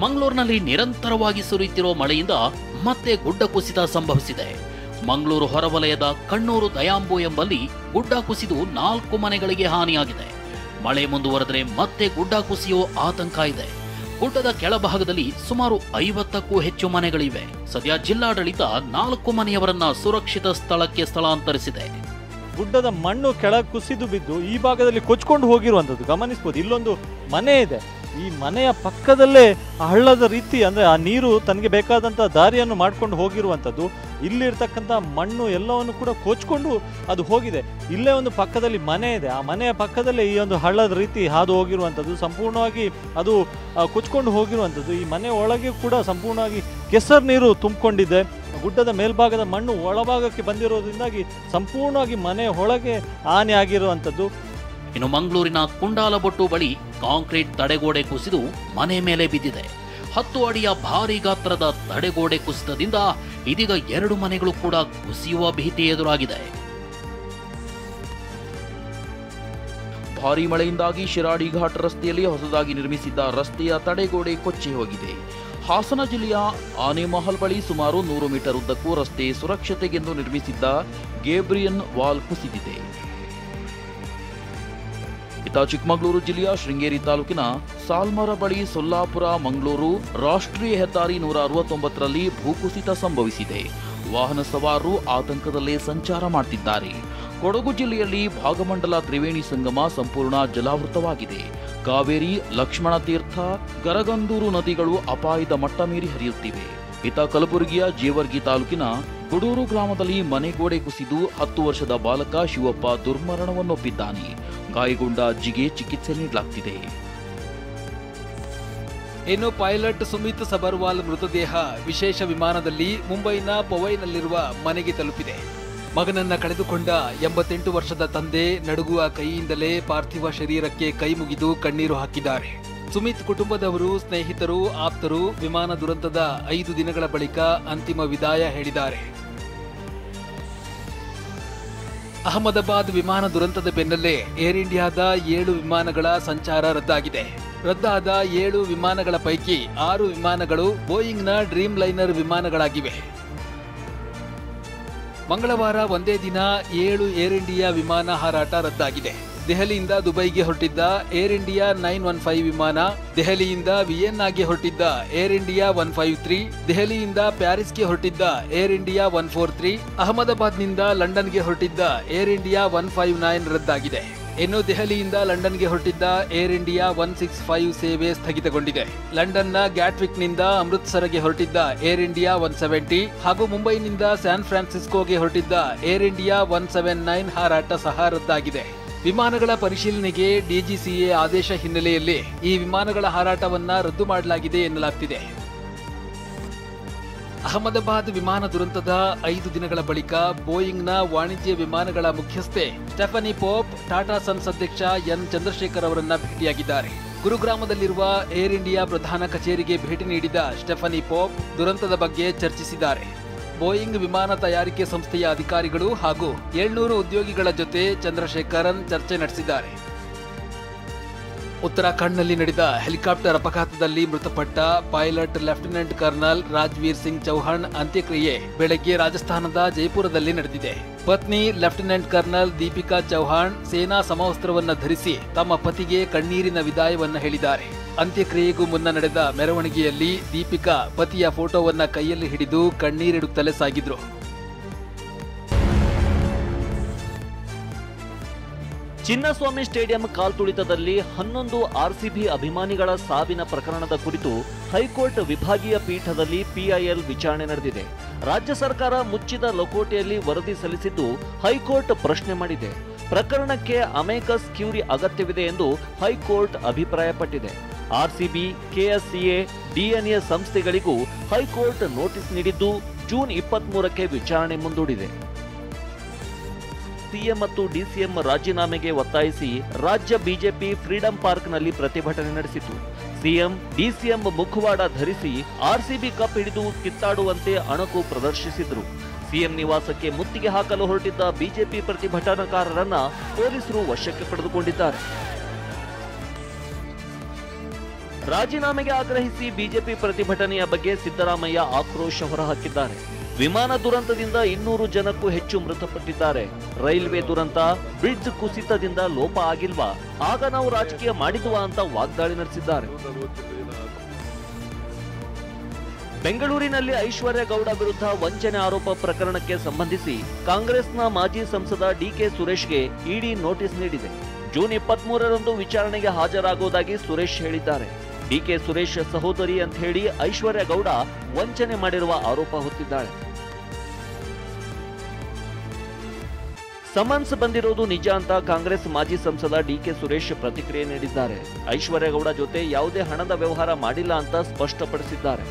ಮಂಗಳೂರಿನಲ್ಲಿ ನಿರಂತರವಾಗಿ ಸುರಿಯುತ್ತಿರುವ ಮಳೆಯಿಂದ ಮತ್ತೆ ಗುಡ್ಡ ಕುಸಿತ ಸಂಭವಿಸಿದೆ. ಮಂಗಳೂರು ಹೊರವಲಯದ ಕಣ್ಣೂರು ದಯಾಂಬು ಎಂಬಲ್ಲಿ ಗುಡ್ಡ ಕುಸಿದು 4 ಮನೆಗಳಿಗೆ ಹಾನಿಯಾಗಿದೆ. ಮಳೆ ಮುಂದುವರೆದರೆ ಮತ್ತೆ ಗುಡ್ಡ ಕುಸಿಯೋ ಆತಂಕ ಇದೆ. ಗುಡ್ಡದ ಕೆಳಭಾಗದಲ್ಲಿ ಸುಮಾರು 50ಕ್ಕೂ ಹೆಚ್ಚು ಮನೆಗಳಿವೆ. ಸದ್ಯ ಜಿಲ್ಲಾಡಳಿತ 4 ಮನೆಯವರನ್ನ ಸುರಕ್ಷಿತ ಸ್ಥಳಕ್ಕೆ ಸ್ಥಳಾಂತರಿಸಿದೆ. ಗುಡ್ಡದ ಮಣ್ಣು ಕೆಳಗೆ ಕುಸಿದು ಬಿದ್ದು ಈ ಭಾಗದಲ್ಲಿ ಕೊಚ್ಕೊಂಡು ಹೋಗಿರುವಂಥದ್ದು ಗಮನಿಸಬಹುದು. ಇಲ್ಲೊಂದು ಮನೆ ಇದೆ. ಈ ಮನೆಯ ಪಕ್ಕದಲ್ಲೇ ಹಳ್ಳದ ರೀತಿ ಅಂದರೆ ಆ ನೀರು ತನಗೆ ಬೇಕಾದಂಥ ದಾರಿಯನ್ನು ಮಾಡ್ಕೊಂಡು ಹೋಗಿರುವಂಥದ್ದು. ಇಲ್ಲಿರ್ತಕ್ಕಂಥ ಮಣ್ಣು ಎಲ್ಲವನ್ನು ಕೂಡ ಕೊಚ್ಕೊಂಡು ಅದು ಹೋಗಿದೆ. ಇಲ್ಲೇ ಒಂದು ಪಕ್ಕದಲ್ಲಿ ಮನೆ ಇದೆ. ಆ ಮನೆಯ ಪಕ್ಕದಲ್ಲೇ ಈ ಒಂದು ಹಳ್ಳದ ರೀತಿ ಹಾದು ಹೋಗಿರುವಂಥದ್ದು, ಸಂಪೂರ್ಣವಾಗಿ ಅದು ಕೊಚ್ಕೊಂಡು ಹೋಗಿರುವಂಥದ್ದು. ಈ ಮನೆ ಒಳಗೆ ಕೂಡ ಸಂಪೂರ್ಣವಾಗಿ ಕೆಸರು ನೀರು ತುಂಬಿಕೊಂಡಿದೆ. ಗುಡ್ಡದ ಮೇಲ್ಭಾಗದ ಮಣ್ಣು ಒಳಭಾಗಕ್ಕೆ ಬಂದಿರೋದ್ರಿಂದಾಗಿ ಸಂಪೂರ್ಣವಾಗಿ ಮನೆ ಒಳಗೆ ಹಾನಿ ಆಗಿರುವಂಥದ್ದು. ಇನ್ನು ಮಂಗಳೂರಿನ ಕುಂಡಾಲಬೊಟ್ಟು ಬಳಿ ಕಾಂಕ್ರೀಟ್ ತಡೆಗೋಡೆ ಕುಸಿದು ಮನೆ ಮೇಲೆ ಬಿದ್ದಿದೆ. 10 ಅಡಿಯ ಭಾರೀ ಗಾತ್ರದ ತಡೆಗೋಡೆ ಕುಸಿತದಿಂದ ಇದೀಗ 2 ಮನೆಗಳು ಕೂಡ ಕುಸಿಯುವ ಭೀತಿ ಎದುರಾಗಿದೆ. ಭಾರೀ ಮಳೆಯಿಂದಾಗಿ ಶಿರಾಡಿ ಘಾಟ್ ರಸ್ತೆಯಲ್ಲಿ ಹೊಸದಾಗಿ ನಿರ್ಮಿಸಿದ್ದ ರಸ್ತೆಯ ತಡೆಗೋಡೆ ಕೊಚ್ಚಿ ಹೋಗಿದೆ. ಹಾಸನ ಜಿಲ್ಲೆಯ ಆನೆಮಹಲ್ ಬಳಿ ಸುಮಾರು 100 ಮೀಟರ್ ಉದ್ದಕ್ಕೂ ರಸ್ತೆ ಸುರಕ್ಷತೆಗೆಂದು ನಿರ್ಮಿಸಿದ್ದ ಗೇಬ್ರಿಯನ್ ವಾಲ್ ಕುಸಿದಿದೆ. ಇತ್ತ ಚಿಕ್ಕಮಗಳೂರು ಜಿಲ್ಲೆಯ ಶೃಂಗೇರಿ ತಾಲೂಕಿನ ಸಾಲ್ಮರ ಬಳಿ ಸೊಲ್ಲಾಪುರ ಮಂಗಳೂರು ರಾಷ್ಟ್ರೀಯ ಹೆದ್ದಾರಿ 169ರಲ್ಲಿ ಭೂಕುಸಿತ ಸಂಭವಿಸಿದೆ. ವಾಹನ ಸವಾರರು ಆತಂಕದಲ್ಲೇ ಸಂಚಾರ ಮಾಡುತ್ತಿದ್ದಾರೆ. ಕೊಡಗು ಜಿಲ್ಲೆಯಲ್ಲಿ ಭಾಗಮಂಡಲ ತ್ರಿವೇಣಿ ಸಂಗಮ ಸಂಪೂರ್ಣ ಜಲಾವೃತವಾಗಿದೆ. ಕಾವೇರಿ, ಲಕ್ಷ್ಮಣ ತೀರ್ಥ, ಗರಗಂದೂರು ನದಿಗಳು ಅಪಾಯದ ಮಟ್ಟ ಮೀರಿ ಹರಿಯುತ್ತಿವೆ. ಇತ್ತ ಕಲಬುರಗಿಯ ಜೇವರ್ಗಿ ತಾಲೂಕಿನ ಗುಡೂರು ಗ್ರಾಮದಲ್ಲಿ ಮನೆಗೋಡೆ ಕುಸಿದು 10 ವರ್ಷದ ಬಾಲಕ ಶಿವಪ್ಪ ದುರ್ಮರಣವನ್ನೊಪ್ಪಿದ್ದಾನೆ. ಗಾಯಗೊಂಡ ಅಜ್ಜಿಗೆ ಚಿಕಿತ್ಸೆ ನೀಡಲಾಗುತ್ತಿದೆ. ಇನ್ನು ಪೈಲಟ್ ಸುಮಿತ್ ಸಬರ್ವಾಲ್ ಮೃತದೇಹ ವಿಶೇಷ ವಿಮಾನದಲ್ಲಿ ಮುಂಬೈನ ಪವೈನಲ್ಲಿರುವ ಮನೆಗೆ ತಲುಪಿದೆ. ಮಗನನ್ನ ಕಳೆದುಕೊಂಡ 88 ವರ್ಷದ ತಂದೆ ನಡುಗುವ ಕೈಯಿಂದಲೇ ಪಾರ್ಥಿವ ಶರೀರಕ್ಕೆ ಕೈ ಮುಗಿದು ಕಣ್ಣೀರು ಹಾಕಿದ್ದಾರೆ. ಸುಮಿತ್ ಕುಟುಂಬದವರು, ಸ್ನೇಹಿತರು, ಆಪ್ತರು ವಿಮಾನ ದುರಂತದ 5 ದಿನಗಳ ಬಳಿಕ ಅಂತಿಮ ವಿದಾಯ ಹೇಳಿದ್ದಾರೆ. ಅಹಮದಾಬಾದ್ ವಿಮಾನ ದುರಂತದ ಬೆನ್ನಲ್ಲೇ ಏರ್ ಇಂಡಿಯಾದ 7 ವಿಮಾನಗಳ ಸಂಚಾರ ರದ್ದಾಗಿದೆ. ರದ್ದಾದ 7 ವಿಮಾನಗಳ ಪೈಕಿ 6 ವಿಮಾನಗಳು ಬೋಯಿಂಗ್ನ ಡ್ರೀಮ್ ಲೈನರ್ ವಿಮಾನಗಳಾಗಿವೆ. ಮಂಗಳವಾರ ಒಂದೇ ದಿನ 7 ಏರ್ ಇಂಡಿಯಾ ವಿಮಾನ ಹಾರಾಟ ರದ್ದಾಗಿದೆ. ದೆಹಲಿಯಿಂದ ದುಬೈಗೆ ಹೊರಟಿದ್ದ ಏರ್ ಇಂಡಿಯಾ 915 ವಿಮಾನ, ದೆಹಲಿಯಿಂದ ವಿಯೆನ್ನಾಗೆ ಹೊರಟಿದ್ದ ಏರ್ ಇಂಡಿಯಾ 153, ದೆಹಲಿಯಿಂದ ಪ್ಯಾರಿಸ್ಗೆ ಹೊರಟಿದ್ದ ಏರ್ ಇಂಡಿಯಾ 143, ಅಹಮದಾಬಾದ್ನಿಂದ ಲಂಡನ್ಗೆ ಹೊರಟಿದ್ದ ಏರ್ ಇಂಡಿಯಾ 159 ರದ್ದಾಗಿದೆ. ಇನ್ನು ದೆಹಲಿಯಿಂದ ಲಂಡನ್ಗೆ ಹೊರಟಿದ್ದ ಏರ್ ಇಂಡಿಯಾ 165 ಸೇವೆ ಸ್ಥಗಿತಗೊಂಡಿದೆ. ಲಂಡನ್ನ ಗ್ಯಾಟ್ವಿಕ್ನಿಂದ ಅಮೃತ್ಸರ್ಗೆ ಹೊರಟಿದ್ದ ಏರ್ ಇಂಡಿಯಾ 170 ಹಾಗೂ ಮುಂಬೈನಿಂದ ಸ್ಯಾನ್ ಫ್ರಾನ್ಸಿಸ್ಕೋಗೆ ಹೊರಟಿದ್ದ ಏರ್ ಇಂಡಿಯಾ 179 ಹಾರಾಟ ಸಹ ರದ್ದಾಗಿದೆ. ವಿಮಾನಗಳ ಪರಿಶೀಲನೆಗೆ ಡಿಜಿಸಿಎ ಆದೇಶ ಹಿನ್ನೆಲೆಯಲ್ಲಿ ಈ ವಿಮಾನಗಳ ಹಾರಾಟವನ್ನ ರದ್ದು ಮಾಡಲಾಗಿದೆ ಎನ್ನಲಾಗ್ತಿದೆ. ಅಹಮದಾಬಾದ್ ವಿಮಾನ ದುರಂತದ 5 ದಿನಗಳ ಬಳಿಕ ಬೋಯಿಂಗ್ನ ವಾಣಿಜ್ಯ ವಿಮಾನಗಳ ಮುಖ್ಯಸ್ಥೆ ಸ್ಟೆಫನಿ ಪೋಪ್ ಟಾಟಾ ಸನ್ಸ್ ಅಧ್ಯಕ್ಷ ಎನ್ ಚಂದ್ರಶೇಖರ್ ಅವರನ್ನ ಭೇಟಿಯಾಗಿದ್ದಾರೆ. ಗುರುಗ್ರಾಮದಲ್ಲಿರುವ ಏರ್ ಇಂಡಿಯಾ ಪ್ರಧಾನ ಕಚೇರಿಗೆ ಭೇಟಿ ನೀಡಿದ ಸ್ಟೆಫನಿ ಪೋಪ್ ದುರಂತದ ಬಗ್ಗೆ ಚರ್ಚಿಸಿದ್ದಾರೆ. ಬೋಯಿಂಗ್ ವಿಮಾನ ತಯಾರಿಕೆ ಸಂಸ್ಥೆಯ ಅಧಿಕಾರಿಗಳು ಹಾಗೂ 700 ಉದ್ಯೋಗಿಗಳ ಜೊತೆ ಚಂದ್ರಶೇಖರನ್ ಚರ್ಚೆ ನಡೆಸಿದ್ದಾರೆ. ಉತ್ತರಾಖಂಡ್ನಲ್ಲಿ ನಡೆದ ಹೆಲಿಕಾಪ್ಟರ್ ಅಪಘಾತದಲ್ಲಿ ಮೃತಪಟ್ಟ pilot lieutenant colonel Rajveer Singh Chauhan ಅಂತ್ಯಕ್ರಿಯೆ ಬೆಳಗ್ಗೆ ರಾಜಸ್ಥಾನದ ಜೈಪುರದಲ್ಲಿ ನಡೆದಿದೆ. ಪತ್ನಿ ಲೆಫ್ಟಿನೆಂಟ್ ಕರ್ನಲ್ ದೀಪಿಕಾ ಚೌಹಾಣ್ ಸೇನಾ ಸಮವಸ್ತ್ರವನ್ನ ಧರಿಸಿ ತಮ್ಮ ಪತಿಗೆ ಕಣ್ಣೀರಿನ ವಿದಾಯವನ್ನ ಹೇಳಿದ್ದಾರೆ. ಅಂತ್ಯಕ್ರಿಯೆಗೂ ಮುನ್ನ ನಡೆದ ಮೆರವಣಿಗೆಯಲ್ಲಿ ದೀಪಿಕಾ ಪತಿಯ ಫೋಟೋವನ್ನ ಕೈಯಲ್ಲಿ ಹಿಡಿದು ಕಣ್ಣೀರಿಡುತ್ತಲೇ ಸಾಗಿದ್ರು. ಚಿನ್ನಸ್ವಾಮಿ ಸ್ಟೇಡಿಯಂ ಕಾಲ್ತುಳಿತದಲ್ಲಿ 11 ಆರ್ಸಿಬಿ ಅಭಿಮಾನಿಗಳ ಸಾವಿನ ಪ್ರಕರಣದ ಕುರಿತು ಹೈಕೋರ್ಟ್ ವಿಭಾಗೀಯ ಪೀಠದಲ್ಲಿ ಪಿಐಎಲ್ ವಿಚಾರಣೆ ನಡೆದಿದೆ. ರಾಜ್ಯ ಸರ್ಕಾರ ಮುಚ್ಚಿದ ಲಕೋಟೆಯಲ್ಲಿ ವರದಿ ಸಲ್ಲಿಸಿದ್ದು ಹೈಕೋರ್ಟ್ ಪ್ರಶ್ನೆ ಮಾಡಿದೆ. ಪ್ರಕರಣಕ್ಕೆ ಅಮೇಕಸ್ ಕ್ಯೂರಿ ಅಗತ್ಯವಿದೆ ಎಂದು ಹೈಕೋರ್ಟ್ ಅಭಿಪ್ರಾಯಪಟ್ಟಿದೆ. ಆರ್ಸಿಬಿ, ಕೆಎಸ್ಸಿಎ, ಡಿಎನ್ಎ ಸಂಸ್ಥೆಗಳಿಗೂ ಹೈಕೋರ್ಟ್ ನೋಟಿಸ್ ನೀಡಿದ್ದು ಜೂನ್ 23ಕ್ಕೆ ವಿಚಾರಣೆ ಮುಂದೂಡಿದೆ. ಸಿಎಂ ಮತ್ತು ಡಿಸಿಎಂ ರಾಜೀನಾಮೆಗೆ ಒತ್ತಾಯಿಸಿ ರಾಜ್ಯ ಬಿಜೆಪಿ ಫ್ರೀಡಂ ಪಾರ್ಕ್ನಲ್ಲಿ ಪ್ರತಿಭಟನೆ ನಡೆಸಿತು. ಸಿಎಂ, ಡಿಸಿಎಂ ಮುಖವಾಡ ಧರಿಸಿ ಆರ್ಸಿಬಿ ಕಪ್ ಹಿಡಿದು ಕಿತ್ತಾಡುವಂತೆ ಅಣಕು ಪ್ರದರ್ಶಿಸಿದ್ರು. ಸಿಎಂ ನಿವಾಸಕ್ಕೆ ಮುತ್ತಿಗೆ ಹಾಕಲು ಹೊರಟಿದ್ದ ಬಿಜೆಪಿ ಪ್ರತಿಭಟನಾಕಾರರನ್ನ ಪೊಲೀಸರು ವಶಕ್ಕೆ ಪಡೆದುಕೊಂಡಿದ್ದಾರೆ. ರಾಜೀನಾಮೆಗೆ ಆಗ್ರಹಿಸಿ ಬಿಜೆಪಿ ಪ್ರತಿಭಟನೆಯ ಬಗ್ಗೆ ಸಿದ್ದರಾಮಯ್ಯ ಆಕ್ರೋಶ ಹೊರಹಾಕಿದ್ದಾರೆ. ವಿಮಾನ ದುರಂತದಿಂದ 200 ಜನಕ್ಕೂ ಹೆಚ್ಚು ಮೃತಪಟ್ಟಿದ್ದಾರೆ. ರೈಲ್ವೆ ದುರಂತ, ಬ್ರಿಡ್ಜ್ ಕುಸಿತದಿಂದ ಲೋಪ ಆಗಿಲ್ವಾ? ಆಗ ನಾವು ರಾಜಕೀಯ ಮಾಡಿದ್ವಾ ಅಂತ ವಾಗ್ದಾಳಿ ನಡೆಸಿದ್ದಾರೆ. ಬೆಂಗಳೂರಿನಲ್ಲಿ ಐಶ್ವರ್ಯ ಗೌಡ ವಿರುದ್ಧ ವಂಚನೆ ಆರೋಪ ಪ್ರಕರಣಕ್ಕೆ ಸಂಬಂಧಿಸಿ ಕಾಂಗ್ರೆಸ್ನ ಮಾಜಿ ಸಂಸದ ಡಿಕೆ ಸುರೇಶ್ಗೆ ಇಡಿ ನೋಟಿಸ್ ನೀಡಿದೆ. ಜೂನ್ 23ರಂದು ವಿಚಾರಣೆಗೆ ಹಾಜರಾಗುವುದಾಗಿ ಸುರೇಶ್ ಹೇಳಿದ್ದಾರೆ. ಡಿಕೆ ಸುರೇಶ್ ಸಹೋದರಿ ಅಂತ ಹೇಳಿ ಐಶ್ವರ್ಯ ಗೌಡ ವಂಚನೆ ಮಾಡಿರುವ ಆರೋಪ ಹೊತ್ತಿದ್ದಾಳೆ. ಸಮನ್ಸ್ ಬಂದಿರೋದು ನಿಜ ಅಂತ ಕಾಂಗ್ರೆಸ್ ಮಾಜಿ ಸಂಸದ ಡಿಕೆ ಸುರೇಶ್ ಪ್ರತಿಕ್ರಿಯೆ ನೀಡಿದ್ದಾರೆ. ಐಶ್ವರ್ಯ ಗೌಡ ಜೊತೆ ಯಾವುದೇ ಹಣದ ವ್ಯವಹಾರ ಮಾಡಿಲ್ಲ ಅಂತ ಸ್ಪಷ್ಟಪಡಿಸಿದ್ದಾರೆ.